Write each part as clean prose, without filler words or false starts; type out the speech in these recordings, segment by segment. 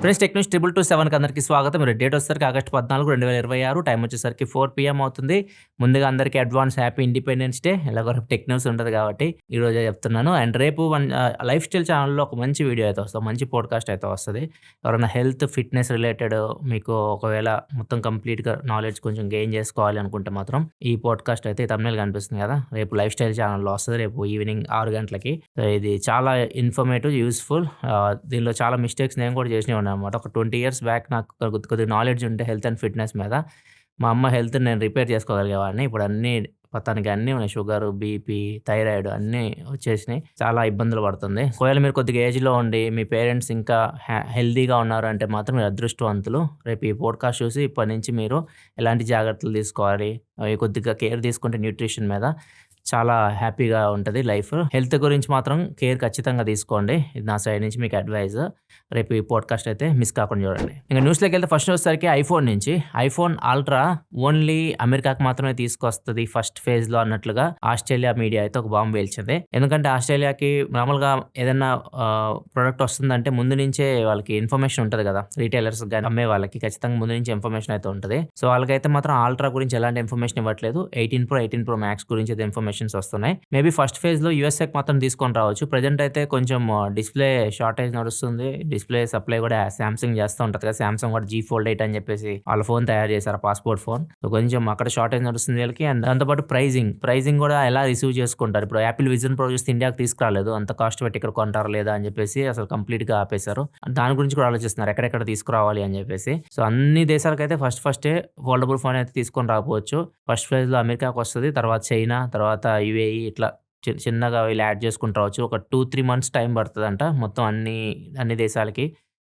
Friends tech news 227కి అందరికీ స్వాగతం. మీరు డేట్ వచ్చేసరికి ఆగస్టు 14, 2026 టైం వచ్చేసరికి 4 PM అవుతుంది. ముందుగా అందరికీ అడ్వాన్స్ హ్యాపీ ఇండిపెండెన్స్ డే. ఎలాగో రేపు టెక్ న్యూస్ ఉంటది కాబట్టి ఈ రోజే చెప్తున్నాను. అండ్ రేపు లైఫ్ స్టైల్ ఛానల్‌లో ఒక మంచి వీడియో అయితే వస్తది. మంచి పాడ్‌కాస్ట్ అయితే వస్తది. ఎవరైనా హెల్త్, ఫిట్‌నెస్ రిలేటెడ్ మీకు ఒకవేళ మొత్తం కంప్లీట్‌గా నాలెడ్జ్ కొంచెం గెయిన్ చేసుకోవాలి అనుకుంటే మాత్రం ఈ పాడ్‌కాస్ట్ అయితే థంబ్‌నెయిల్ కనిపిస్తుంది కదా! రేపు లైఫ్ స్టైల్ ఛానల్‌లో వస్తది. రేపు ఈవినింగ్ 6 గంటలకి. సో, ఇది చాలా ఇన్ఫర్మేటివ్, యూజ్‌ఫుల్. దీనిలో చాలా మిస్టేక్స్ నేను కూడా చేసినవి ఉన్నాయన్నమాట. ఒక 20 ఇయర్స్ బ్యాక్ నాకు కొద్దిగా నాలెడ్జ్ ఉంటే హెల్త్ అండ్ ఫిట్‌నెస్ మీద, మా అమ్మ హెల్త్‌ని నేను రిపేర్ చేసుకోగలిగేవాడిని. ఇప్పుడు అన్నీ మొత్తానికి అన్నీ ఉన్నాయి. షుగరు, బీపీ, థైరాయిడ్ అన్నీ వచ్చేసినాయి. చాలా ఇబ్బందులు పడుతుంది. ఒకవేళ మీరు కొద్దిగా ఏజ్‌లో ఉండి మీ పేరెంట్స్ ఇంకా హెల్తీగా ఉన్నారు అంటే మాత్రం మీరు అదృష్టవంతులు. రేపు ఈ పాడ్‌కాస్ట్ చూసి ఇప్పటి నుంచి మీరు ఎలాంటి జాగ్రత్తలు తీసుకోవాలి, అవి కొద్దిగా కేర్ తీసుకుంటే న్యూట్రిషన్ మీద చాలా హ్యాపీగా ఉంటది లైఫ్. హెల్త్ గురించి మాత్రం కేర్ ఖచ్చితంగా తీసుకోండి. ఇది నా సైడ్ నుంచి మీకు అడ్వైస్. రేపు ఈ పాడ్‌కాస్ట్ అయితే మిస్ కాకుండా చూడండి. ఇంక న్యూస్‌లోకెళ్తే ఫస్ట్ వచ్చేసరికి ఐఫోన్ నుంచి. ఐఫోన్ అల్ట్రా ఓన్లీ అమెరికాకి మాత్రమే తీసుకొస్తది ఫస్ట్ ఫేజ్‌లో అన్నట్లుగా ఆస్ట్రేలియా మీడియా అయితే ఒక బాంబు పేల్చింది. ఎందుకంటే ఆస్ట్రేలియాకి మామూలుగా ఏదన్నా ప్రొడక్ట్ వస్తుందంటే ముందు నుంచే వాళ్ళకి ఇన్ఫర్మేషన్ ఉంటది కదా! రిటైలర్స్ గాని అమ్మే వాళ్ళకి ఖచ్చితంగా ముందు నుంచి ఇన్ఫర్మేషన్ అయితే ఉంటది. సో, వాళ్ళకైతే మాత్రం అల్ట్రా గురించి ఎలాంటి ఇన్ఫర్మేషన్ ఇవ్వట్లేదు. 18 Pro Max గురించి అయితే ఇన్ఫర్మేషన్స్ వస్తున్నాయి. మేబీ ఫస్ట్ ఫేజ్‌లో యూఎస్ఏకి మాత్రం తీసుకొని రావచ్చు. ప్రెజెంట్ అయితే కొంచెం డిస్‌ప్లే షార్టేజ్ నడుస్తుంది. డిస్‌ప్లే సప్లై కూడా సామ్‌సంగ్ చేస్తూ ఉంటది కదా! సామ్‌సంగ్ కూడా జీ ఫోల్డ్ 8 అని చెప్పేసి వాళ్ళ ఫోన్ తయారు చేశారు, పాస్‌పోర్ట్ ఫోన్. సో, కొంచెం అక్కడ షార్టేజ్ నడుస్తుంది వీళ్ళకి. అండ్ దాంతో పాటు ప్రైజింగ్ కూడా ఎలా రిసీవ్ చేసుకుంటారు. ఇప్పుడు యాపిల్ విజన్ ప్రో చూస్తే ఇండియాకి తీసుకురాలేదు. అంత కాస్ట్ పెట్టి ఇక్కడ కొంటారా లేదా అని చెప్పేసి అసలు కంప్లీట్‌గా ఆపేశారు. దాని గురించి కూడా ఆలోచిస్తున్నారు ఎక్కడెక్కడ తీసుకురావాలి అని చెప్పేసి. సో, అన్ని దేశాలకైతే ఫస్టే ఫోల్డబుల్ ఫోన్ అయితే తీసుకొని రాకపోవచ్చు. ఫస్ట్ ఫేజ్‌లో అమెరికాకి వస్తది. తర్వాత చైనా, తర్వాత యూఏఈ ఇట్లా చిన్నగా వీళ్ళు యాడ్ చేసుకుంటూ రావచ్చు. ఒక 2-3 మంత్స్ టైం పడతదంట మొత్తం అన్ని దేశాలకి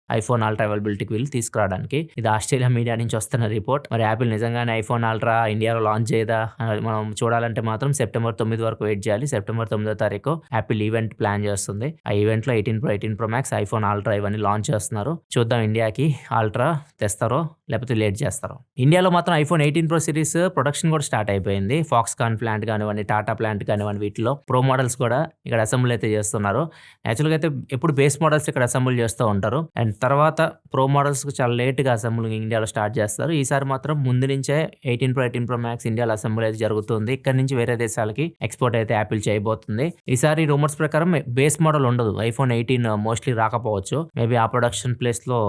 ఐఫోన్ అల్ట్రా అవైలబిలిటీకి వీళ్ళు తీసుకురావడానికి. ఇది ఆస్ట్రేలియా మీడియా నుంచి వస్తున్న రిపోర్ట్. మరి యాపిల్ నిజంగానే ఐఫోన్ అల్ట్రా ఇండియాలో లాంచ్ చేయదా అనేది మనం చూడాలంటే మాత్రం సెప్టెంబర్ 9 వరకు వెయిట్ చేయాలి. సెప్టెంబర్ 9వ తారీఖు యాపిల్ ఈవెంట్ ప్లాన్ చేస్తుంది. ఆ ఈవెంట్‌లో 18 Pro Max, ఐఫోన్ అల్ట్రా ఇవన్నీ లాంచ్ చేస్తున్నారు. చూద్దాం ఇండియాకి అల్ట్రా తెస్తారో లేకపోతే లేట్ చేస్తారో. ఇండియాలో మాత్రం ఐఫోన్ 18 Pro సిరీస్ ప్రొడక్షన్ కూడా స్టార్ట్ అయిపోయింది. ఫాక్స్‌కాన్ ప్లాంట్ కానివ్వండి, టాటా ప్లాంట్ కానివ్వండి, వీటిలో ప్రో మోడల్స్ కూడా ఇక్కడ అసెంబుల్ అయితే చేస్తున్నారు. యాక్చువల్‌గా అయితే ఎప్పుడు బేస్ మోడల్స్ ఇక్కడ అసెంబుల్ చేస్తూ ఉంటారు. అండ్ తర్వాత ప్రో మోడల్స్‌కి చాలా లేట్‌గా అసెంబ్లింగ్ ఇండియాలో స్టార్ట్ చేస్తారు. ఈసారి మాత్రం ముందు నుంచే 18 Pro Max ఇండియాలో అసెంబుల్ అయితే జరుగుతుంది. ఇక్కడ నుంచి వేరే దేశాలకి ఎక్స్‌పోర్ట్ అయితే యాపిల్ చేయబోతుంది. ఈసారి రూమర్స్ ప్రకారం బేస్ మోడల్ ఉండదు. ఐఫోన్ 18 మోస్ట్‌లీ రాకపోవచ్చు. మేబీ ఆ ప్రొడక్షన్ ప్లేస్‌లో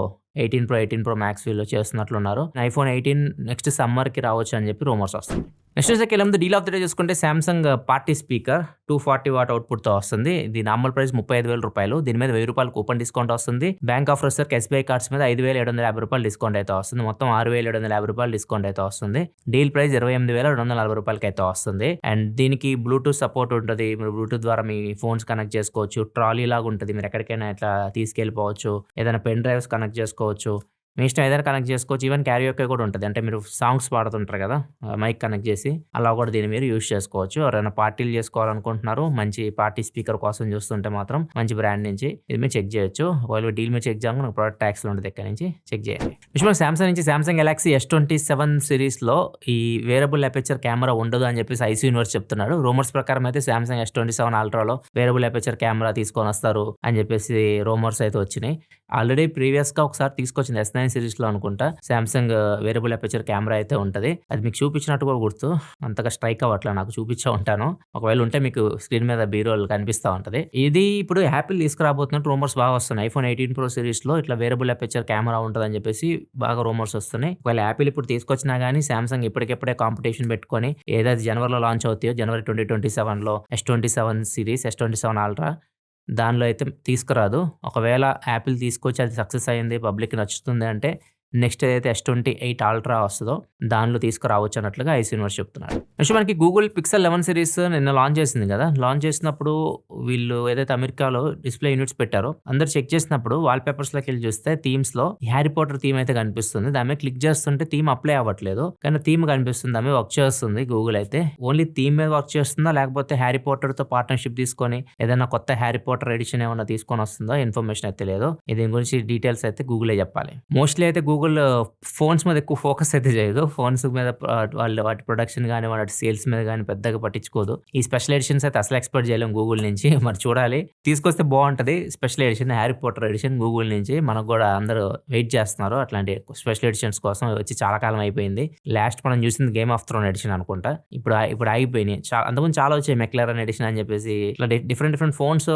18 Pro Max వీళ్ళు చేస్తున్నట్లున్నారు. ఐఫోన్ 18 నెక్స్ట్ సమ్మర్‌కి రావచ్చు అని చెప్పి రూమర్స్ వస్తుంది. నెక్స్ట్ వచ్చేసరికి డీల్ ఆఫ్ ది డే చూసుకుంటే సామ్సంగ్ పార్టీ స్పీకర్ 240 వాట్ అవుట్‌పుట్‌తో వస్తుంది. ఇది నార్మల్ ప్రైస్ రూ. 35,000. దీని మీద రూ. 1,000 కూపన్ డిస్కౌంట్ వస్తుంది. బ్యాంక్ ఆఫర్ వచ్చేసరికి ఎస్బీఐ కార్డ్స్ మీద రూ. 5,750 డిస్కౌంట్ అయితే వస్తుంది. మొత్తం రూ. 6,750 డిస్కౌంట్ అయితే వస్తుంది. డీల్ ప్రైస్ రూ. 28,240 అయితే వస్తుంది. అండ్ దీనికి బ్లూటూత్ సపోర్ట్ ఉంటది. మీరు బ్లూటూత్ ద్వారా మీ ఫోన్స్ కనెక్ట్ చేసుకోవచ్చు. ట్రాలీ లాగా ఉంటది. మీరు ఎక్కడికైనా ఇట్లా తీసుకెళ్ళిపోవచ్చు. ఏదైనా పెన్ డ్రైవ్స్ కనెక్ట్ చేసుకోవచ్చు. మీ ఇష్టం ఏదైనా కనెక్ట్ చేసుకోవచ్చు. ఈవెన్ క్యారియోకే కూడా ఉంటది. అంటే మీరు సాంగ్స్ పాడుతుంటారు కదా! మైక్ కనెక్ట్ చేసి అలా కూడా దీన్ని మీరు యూజ్ చేసుకోవచ్చు. ఎవరైనా పార్టీలు చేసుకోవాలనుకుంటున్నారు, మంచి పార్టీ స్పీకర్ కోసం చూస్తుంటే మాత్రం మంచి బ్రాండ్ నుంచి ఇది మీరు చెక్ చేయొచ్చు. ఒకవేళ డీల్ మీరు చెక్ చేయకుండా ప్రొడక్ట్ ట్యాక్స్‌లో ఉంటది, ఇక్కడ నుంచి చెక్ చేయండి. విషయంలో సామ్సంగ్ నుంచి సామ్సంగ్ గెలాక్సీ S27 సిరీస్‌లో ఈ వేరబుల్ అపర్చర్ కెమెరా ఉండదు అని చెప్పేసి ఐసీ యూనివర్స్ చెప్తున్నాడు. రూమర్స్ ప్రకారం అయితే సామ్సంగ్ S27 అల్ట్రాలో వేరబుల్ అపర్చర్ కెమెరా తీసుకొని వస్తారు అని చెప్పేసి రూమర్స్ అయితే వచ్చినాయి. ఆల్రెడీ ప్రీవియస్‌గా ఒకసారి తీసుకొచ్చింది S9 సిరీస్‌లో అనుకుంటా. సామ్సంగ్ వేరబుల్ అపర్చర్ కెమెరా అయితే ఉంటది. అది మీకు చూపించినట్టు కూడా గుర్తు. అంతగా స్ట్రైక్ అవ్వట్లే నాకు. చూపించే ఉంటాను. ఒకవేళ ఉంటే మీకు స్క్రీన్ మీద బీ-రోల్ కనిపిస్తా ఉంటది. ఇది ఇప్పుడు యాపిల్ తీసుకురాబోతున్నట్టు రూమర్స్ బాగా వస్తున్నాయి. ఐఫోన్ 18 Pro సిరీస్‌లో ఇట్లా వేరబుల్ అపర్చర్ కెమెరా ఉంటదని చెప్పేసి బాగా రూమర్స్ వస్తున్నాయి. ఒకవేళ యాపిల్ ఇప్పుడు తీసుకొచ్చినా గానీ సామ్సంగ్ ఇప్పటికిప్పుడే కాంపిటీషన్ పెట్టుకొని ఏదైతే జనవరిలో లాంచ్ అవుతాయో జనవరి 2027లో S27 సిరీస్, S27 అల్ట్రా దానిలో అయితే తీసుకురాదు. ఒకవేళ యాపిల్ తీసుకొచ్చి అది సక్సెస్ అయింది, పబ్లిక్‌కి నచ్చుతుంది అంటే నెక్స్ట్ ఏదైతే S28 అల్ట్రా వస్తదో దానిలో తీసుకురావచ్చు అన్నట్లుగా ఐసీ యూనివర్స్ చెప్తున్నారు. నెక్స్ట్ మనకి గూగుల్ పిక్సెల్ 11 సిరీస్ నిన్న లాంచ్ చేసింది కదా! లాంచ్ చేసినప్పుడు వీళ్ళు ఏదైతే అమెరికాలో డిస్‌ప్లే యూనిట్స్ పెట్టారో అందరూ చెక్ చేసినప్పుడు వాల్ పేపర్స్‌లోకెళ్ళి చూస్తే థీమ్స్‌లో హ్యారీ పాటర్ థీమ్ అయితే కనిపిస్తుంది. దాని మీద క్లిక్ చేస్తుంటే థీమ్ అప్లై అవ్వట్లేదు. కానీ థీమ్ కనిపిస్తుంది. దాని మీద వర్క్ చేస్తుంది గూగుల్ అయితే. ఓన్లీ థీమ్ మీద వర్క్ చేస్తుందా లేకపోతే హ్యారీ పాటర్‌తో పార్ట్నర్‌షిప్ తీసుకొని ఏదైనా కొత్త హ్యారీ పాటర్ ఎడిషన్ ఏమన్నా తీసుకొని వస్తుందో ఇన్ఫర్మేషన్ అయితే లేదు. దీని గురించి డీటెయిల్స్ అయితే గూగులే చెప్పాలి. మోస్ట్‌లీ అయితే గూగుల్ గూగుల్ ఫోన్స్ మీద ఎక్కువ ఫోకస్ అయితే చేయదు. ఫోన్స్ మీద వాళ్ళు వాటి ప్రొడక్షన్ గాని, వాటి సేల్స్ మీద గాని పెద్దగా పట్టించుకోదు. ఈ స్పెషల్ ఎడిషన్స్ అయితే అసలు ఎక్స్‌పెక్ట్ చేయలేం గూగుల్ నుంచి. మరి చూడాలి. తీసుకొస్తే బావుంటది. Special edition 'Harry Potter' edition Google నుంచి. మనకు గూడా అందరూ వెయిట్ చేస్తున్నారు. అట్లాంటి స్పెషల్ ఎడిషన్స్ కోసం వచ్చి చాలా కాలం అయిపోయింది. లాస్ట్ మనం చూసింది 'గేమ్ ఆఫ్ థ్రోన్' ఎడిషన్ అనుకుంటా. ఇప్పుడు ఆగిపోయినాయి. అంతకుముందు చాలా వచ్చాయి. 'మెక్లారెన్' ఎడిషన్ అని చెప్పేసి ఇట్లా డిఫరెంట్ ఫోన్స్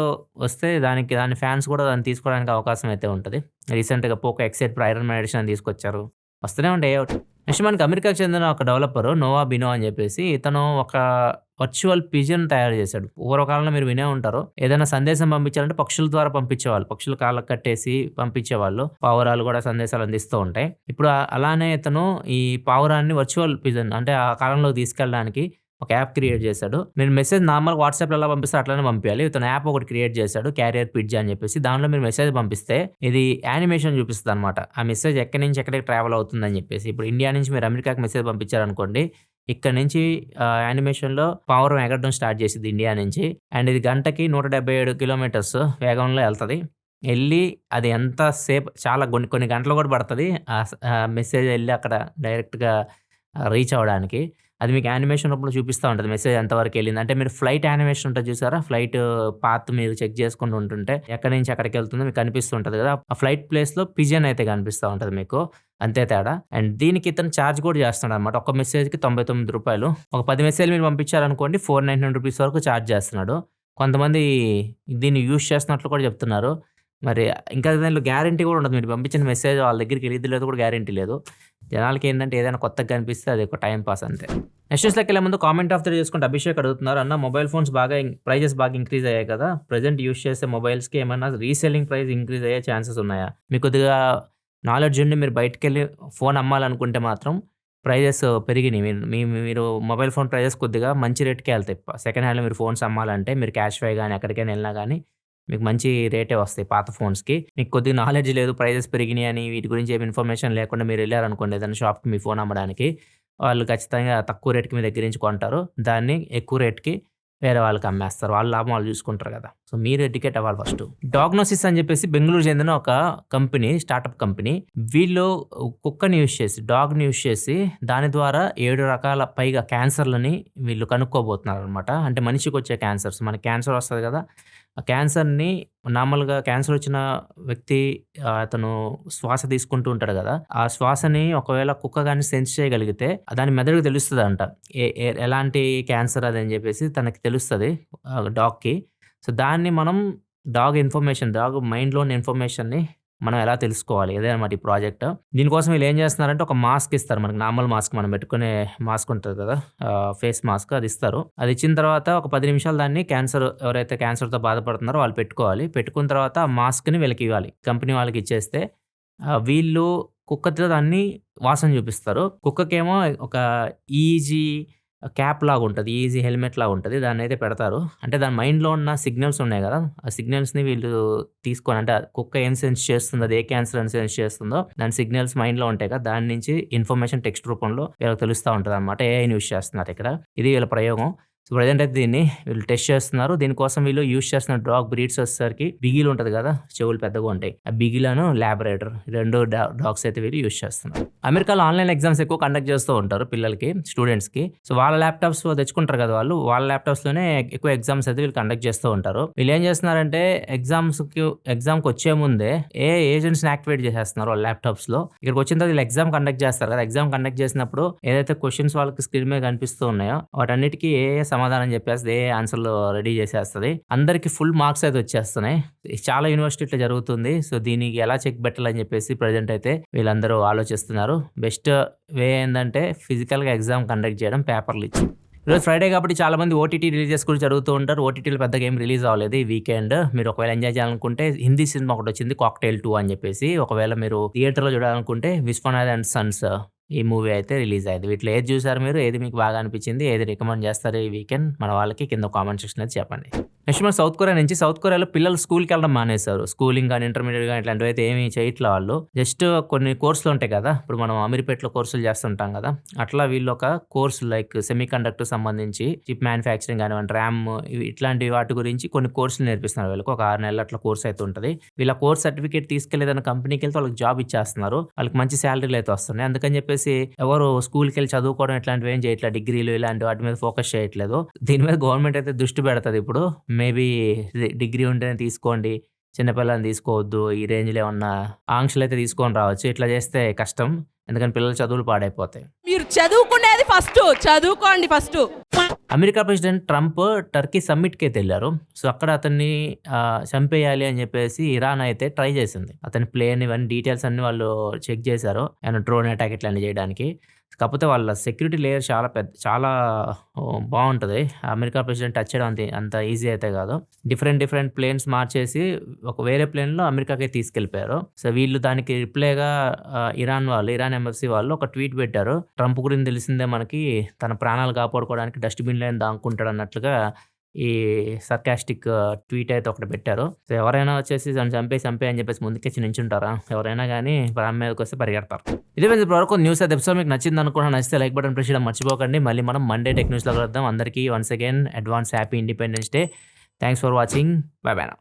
వస్తే దాని ఫ్యాన్స్ కూడా దాన్ని తీసుకోవడానికి అవకాశం అయితే ఉంటది. రీసెంట్‌గా 'Poco X eight pro Iron Man edition' అని తీసుకొచ్చారు. వస్తూనే ఉంటాయి ఏవోటి. నెక్స్ట్ మనకి అమెరికాకి చెందిన ఒక డెవలపరు 'నోవా బినో' అని చెప్పేసి ఇతను ఒక వర్చువల్ పిజియన్ తయారు చేశాడు. పూర్వకాలంలో మీరు వినే ఉంటారు. ఏదైనా సందేశం పంపించాలంటే పక్షుల ద్వారా పంపించేవాళ్ళు. పక్షులు కాళ్ళకి కట్టేసి పంపించేవాళ్ళు. పావురాలు కూడా సందేశాలు అందిస్తూ ఉంటాయి. ఇప్పుడు అలానే ఇతను ఈ పావురాన్ని వర్చువల్ పిజన్ అంటే ఆ కాలంలోకి తీసుకెళ్ళడానికి ఒక యాప్ క్రియేట్ చేశాడు. మీరు మెసేజ్ నార్మల్‌గా వాట్సాప్‌లో ఎలా పంపిస్తే అట్లనే పంపియాలి. ఇతను యాప్ ఒకటి క్రియేట్ చేశాడు. 'క్యారియర్ పిడ్జ్' అని చెప్పేసి. దాంట్లో మీరు మెసేజ్ పంపిస్తే ఇది యానిమేషన్ చూపిస్తదనమాట. ఆ మెసేజ్ ఎక్కడి నుంచి ఎక్కడికి ట్రావెల్ అవుతుందని చెప్పేసి. ఇప్పుడు ఇండియా నుంచి మీరు అమెరికాకి మెసేజ్ పంపించారనుకోండి. ఇక్కడ నుంచి యానిమేషన్‌లో పావురం ఎగరడం స్టార్ట్ చేసిద్ది ఇండియా నుంచి. అండ్ ఇది గంటకి 177 కిలోమీటర్స్ వేగంలో ఎళ్తది. ఎళ్లి అది ఎంత సేపు చాలా కొన్ని గంటలు కూడా పడతది. మెసేజ్ ఎళ్లి అక్కడ డైరెక్ట్‌గా రీచ్ అవ్వడానికి. అది మీకు యానిమేషన్ రూపంలో చూపిస్తా ఉంటది. మెసేజ్ ఎంతవరకు ఎళ్ళింది. అంటే మీరు ఫ్లైట్ యానిమేషన్ ఉంటది చూసారా? ఫ్లైట్ పాత్ మీరు చెక్ చేసుకుంటూ ఉంటుంటే ఎక్కడి నుంచి ఎక్కడికెళ్తుందో మీకు కనిపిస్తూ ఉంటది కదా! ఆ ఫ్లైట్ ప్లేస్‌లో పిజియన్ అయితే కనిపిస్తా ఉంటది మీకు. అంతే తేడా. అండ్ దీనికి ఇతను చార్జ్ కూడా చేస్తున్నాడనమాట. ఒక్క మెసేజ్‌కి రూ. 99. ఒక 10 మెసేజ్‌లు మీరు పంపించారనుకోండి $499 వరకు చార్జ్ చేస్తున్నాడు. కొంతమంది దీన్ని యూజ్ చేస్తున్నట్లు కూడా చెప్తున్నారు. మరి ఇంకా దాంట్లో గ్యారంటీ కూడా ఉండదు. మీరు పంపించిన మెసేజ్ వాళ్ళ దగ్గరికి ఎళ్ళిద్దో లేదో కూడా గ్యారంటీ లేదు. జనాలకేందంటే ఏదైనా కొత్తగా కనిపిస్తే అది ఒక టైమ్ పాస్ అంతే. నెక్స్ట్ న్యూస్‌లోకెళ్ళే ముందు కామెంట్ ఆఫ్ ది డే చూసుకుంటే అభిషేక్ అడుగుతున్నారు. అన్న మొబైల్ ఫోన్స్ ప్రైజెస్ బాగా ఇంక్రీజ్ అయ్యాయి కదా! ప్రెజెంట్ యూజ్ చేసే మొబైల్స్‌కి ఏమన్నా రీసెల్లింగ్ ప్రైస్ ఇంక్రీజ్ అయ్యే ఛాన్సెస్ ఉన్నాయా? మీకు కొద్దిగా నాలెడ్జ్ ఉండి మీరు బయటికెళ్ళి ఫోన్ అమ్మాలనుకుంటే మాత్రం ప్రైజెస్ పెరిగినియి. మీరు మొబైల్ ఫోన్ ప్రైజెస్ కొద్దిగా మంచి రేట్‌కే ఎళ్తాయి. సెకండ్ హ్యాండ్‌లో మీరు ఫోన్స్ అమ్మాలంటే మీరు క్యాష్‌ఫై గాని ఎక్కడికైనా ఎళ్ళినా గాని మీకు మంచి రేటే వస్తాయి పాత ఫోన్స్‌కి. మీకు కొద్దిగా నాలెడ్జ్ లేదు ప్రైజెస్ పెరిగినాయని వీటి గురించి ఏమి ఇన్ఫర్మేషన్ లేకుండా మీరెళ్లారనుకోండి ఏదైనా షాప్‌కి మీ ఫోన్ అమ్మడానికి. వాళ్ళు ఖచ్చితంగా తక్కువ రేట్‌కి మీ దగ్గర నుంచి కొంటారు. దాన్ని ఎక్కువ రేట్‌కి వేరే వాళ్ళకి అమ్మేస్తారు. వాళ్ళ లాభం వాళ్ళు చూసుకుంటారు కదా! సో, మీరు ఎడ్యుకేట్ అవ్వాలి ఫస్టు. డాగ్నోసిస్ అని చెప్పేసి బెంగుళూరు చెందిన ఒక కంపెనీ, స్టార్టప్ కంపెనీ. వీళ్ళు కుక్కని యూజ్ చేసి, డాగ్‌ని యూజ్ చేసి దాని ద్వారా 7 రకాల పైగా క్యాన్సర్‌లని వీళ్ళు కనుక్కోబోతున్నారనమాట. అంటే మనిషికొచ్చే క్యాన్సర్స్. మనకి క్యాన్సర్ వస్తది కదా! ఆ క్యాన్సర్‌ని నార్మల్‌గా క్యాన్సర్ వచ్చిన వ్యక్తి అతను శ్వాస తీసుకుంటూ ఉంటాడు కదా! ఆ శ్వాసని ఒకవేళ కుక్క గాని సెన్స్ చేయగలిగితే దాని మెదడుకి తెలుస్తదంట. ఎలాంటి క్యాన్సర్ అదని చెప్పేసి తనకి తెలుస్తది డాగ్‌కి. సో, దాన్ని మనం డాగ్ మైండ్‌లోని ఇన్ఫర్మేషన్‌ని మనం ఎలా తెలుసుకోవాలి? ఇదే అన్నమాట ఈ ప్రాజెక్ట్. దీనికోసం వీళ్ళు ఏం చేస్తున్నారంటే ఒక మాస్క్ ఇస్తారు. మనకి నార్మల్ మాస్క్ మనం పెట్టుకునే మాస్క్ ఉంటది కదా! ఫేస్ మాస్క్ అది ఇస్తారు. అది ఇచ్చిన తర్వాత ఒక 10 నిమిషాలు దాన్ని ఎవరైతే క్యాన్సర్‌తో బాధపడుతున్నారో వాళ్ళు పెట్టుకోవాలి. పెట్టుకున్న తర్వాత ఆ మాస్క్‌ని వీళ్ళకివ్వాలి. కంపెనీ వాళ్ళకి ఇచ్చేస్తే వీళ్ళు కుక్కతో దాన్ని వాసన చూపిస్తారు. కుక్కకేమో ఒక ఈజీ క్యాప్ లాగుంటది. ఈజీ హెల్మెట్ లాగుంటది. దాన్నైతే పెడతారు. అంటే దాని మైండ్‌లో ఉన్న సిగ్నల్స్ ఉన్నాయి గదా! ఆ సిగ్నల్స్‌ని వీళ్ళు తీసుకొని అంటే కుక్క ఏం సెన్స్ చేస్తుందో, అది ఏ క్యాన్సర్ అని సెన్స్ చేస్తుందో దాని సిగ్నల్స్ మైండ్‌లో ఉంటాయి కదా! దాని నుంచి ఇన్ఫర్మేషన్ టెక్స్ట్ రూపంలో వీళ్ళకి తెలుస్తా ఉంటదనమాట. ఏఐని యూజ్ చేస్తున్నారు ఇక్కడ. ఇది వీళ్ళ ప్రయోగం. సో, ప్రెజెంట్ అయితే దీన్ని వీళ్ళు టెస్ట్ చేస్తున్నారు. దీనికోసం వీళ్ళు యూజ్ చేస్తున్న డాగ్ బ్రీడ్స్ వచ్చేసరికి బిగిల్ ఉంటది కదా! చెవులు పెద్దగా ఉంటాయి. ఆ బిగిలను లాబ్రాడర్ 2 డాగ్స్ అయితే వీళ్ళు యూజ్ చేస్తున్నారు. అమెరికాలో ఆన్‌లైన్ ఎగ్జామ్స్ ఎక్కువ కండక్ట్ చేస్తూ ఉంటారు పిల్లలకి, స్టూడెంట్స్‌కి. సో, వాళ్ళ ల్యాప్‌టాప్స్ తెచ్చుకుంటారు కదా వాళ్ళు. వాళ్ళ ల్యాప్‌టాప్స్‌లోనే ఎక్కువ ఎగ్జామ్స్ అయితే వీళ్ళు కండక్ట్ చేస్తూ ఉంటారు. వీళ్ళు ఏం చేస్తున్నారంటే ఎగ్జామ్‌కి వచ్చే ముందే ఏజెంట్స్‌ని యాక్టివేట్ చేసేస్తున్నారు వాళ్ళ ల్యాప్‌టాప్స్‌లో. ఇక్కడికి వచ్చిన తర్వాత వీళ్ళు ఎగ్జామ్ కండక్ట్ చేస్తారు కదా! ఎగ్జామ్ కండక్ట్ చేసినప్పుడు ఏదైతే క్వెషన్స్ వాళ్ళకి స్క్రీన్ మీద కనిపిస్తూ ఉన్నాయో వాటన్నిటికి సమాధానం చెప్పేస్తది. ఆన్సర్‌లు రెడీ చేసేస్తది. అందరికి ఫుల్ మార్క్స్ అయితే వచ్చేస్తున్నాయి. చాలా యూనివర్సిటీ ఇట్లా జరుగుతుంది. సో, దీనికి ఎలా చెక్ పెట్టాలని చెప్పేసి ప్రెజెంట్ అయితే వీళ్ళందరూ ఆలోచిస్తున్నారు. బెస్ట్ వే ఏందంటే ఫిజికల్‌గా ఎగ్జామ్ కండక్ట్ చేయడం పేపర్‌లు ఇచ్చి. ఈరోజు ఫ్రైడే కాబట్టి చాలా మంది ఓటీటీ రిలీజెస్ గురించి అడుగుతూ ఉంటారు. ఓటీటీలో పెద్దగా ఏం రిలీజ్ అవ్వలేదు ఈ వీకెండ్. మీరు ఒకవేళ ఎంజాయ్ చేయాలనుకుంటే హిందీ సినిమా ఒకటి వచ్చింది 'కాక్టైల్ 2' అని చెప్పేసి. ఒకవేళ మీరు థియేటర్‌లో చూడాలనుకుంటే 'విశ్వనాథ్ అండ్ సన్స్' ఈ మూవీ అయితే రిలీజ్ అయింది. వీటిలో ఏది చూసారు మీరు? ఏది మీకు బాగా అనిపించింది? ఏది రికమెండ్ చేస్తారు ఈ వీకెండ్ మన వాళ్ళకి? కింద కామెంట్ సెక్షన్ అయితే చెప్పండి. నెక్స్ట్ మన సౌత్ కొరియా నుంచి. సౌత్ కొరియాలో పిల్లలు స్కూల్‌కి వెళ్ళడం మానేశారు. స్కూలింగ్ గాని, ఇంటర్మీడియేట్ గాని ఇట్లాంటివి అయితే ఏమి చేయట్లే వాళ్ళు. జస్ట్ కొన్ని కోర్సులు ఉంటాయి కదా! ఇప్పుడు మనం అమీర్పేట్‌లో కోర్సులు చేస్తుంటాం కదా! అట్లా వీళ్ళు ఒక కోర్స్ లైక్ సెమీ కండక్టర్ సంబంధించి చిప్ మ్యానుఫ్యాక్చరింగ్ కానివ్వండి, ర్యామ్ ఇట్లాంటి వాటి గురించి కొన్ని కోర్సులు నేర్పిస్తున్నారు వీళ్ళకి. ఒక 6 నెలలు అట్లా కోర్స్ అయితే ఉంటది. వీళ్ళ కోర్స్ సర్టిఫికేట్ తీసుకెళ్ళి ఏదైనా కంపెనీకెళ్తే వాళ్ళకి జాబ్ ఇచ్చేస్తున్నారు. వాళ్ళకి మంచి సాలరీలు అయితే వస్తున్నాయి. అందుకని చెప్పేసి ఎవరు స్కూల్‌కెళ్ళి చదువుకోవడం ఇట్లాంటివి ఏం చేయట్లేదు. డిగ్రీలు ఇలాంటి వాటి మీద ఫోకస్ చేయట్లేదు. దీని మీద గవర్నమెంట్ అయితే దృష్టి పెడతది ఇప్పుడు. మేబీ డిగ్రీ ఉంటేనే తీసుకోండి. చిన్న పిల్లల్ని తీసుకోవద్దు. ఈ రేంజ్‌లో ఏమన్నా ఆంక్షలైతే తీసుకొని రావచ్చు. ఇట్లా చేస్తే కష్టం. ఎందుకంటే పిల్లల చదువులు పాడైపోతాయి. మీరు చదువుకునేది ఫస్ట్ చదువుకోండి first. America president Trump Turkey సమ్మిట్‌కైతే ఎళ్లారు. సో, అక్కడ అతన్ని చంపేయాలి అని చెప్పేసి ఇరాన్ అయితే ట్రై చేసింది. అతని ప్లేన్ ఇవన్నీ డీటెయిల్స్ అన్నీ వాళ్ళు చెక్ చేశారు. ఏమైనా డ్రోన్ అటాక్ ఇట్లాంటివి చేయడానికి. కాకపోతే వాళ్ళ సెక్యూరిటీ లేయర్ చాలా బావుంటది. అమెరికా ప్రెసిడెంట్ టచ్ చేయడం అంత ఈజీ అయితే కాదు. డిఫరెంట్ ప్లేన్స్ మార్చేసి ఒక వేరే ప్లేన్‌లో అమెరికాకి తీసుకెళ్ళిపోయారు. సో, వీళ్ళు దానికి రిప్లైగా ఇరాన్ ఎంబసీ వాళ్ళు ఒక ట్వీట్ పెట్టారు. ట్రంప్ గురించి తెలిసిందే మనకి, తన ప్రాణాలు కాపాడుకోవడానికి డస్ట్‌బిన్‌లోనే దాక్కుంటాడన్నట్లుగా ఈ సర్కాస్టిక్ ట్వీట్ అయితే ఒకటి పెట్టారు. సో, ఎవరైనా వచ్చేసి నన్ను చంపేయి అని చెప్పేసి ముందుకొచ్చి నించుంటారా? ఎవరైనా గానీ ప్రాణం మీదకొస్తే పరిగెడతారు. ఇదే ఫ్రెండ్స్ ఇప్పటివరకు న్యూస్ అయితే ఎపిసోడ్ మీకు నచ్చింది అనుకున్నాను. నచ్చితే లైక్ బటన్ ప్రెస్ చేయడం మర్చిపోకండి. మళ్ళీ మనం మండే టెక్ న్యూస్‌లో కలుద్దాం. అందరికీ once again advance happy independence day. Thanks for watching. By by now.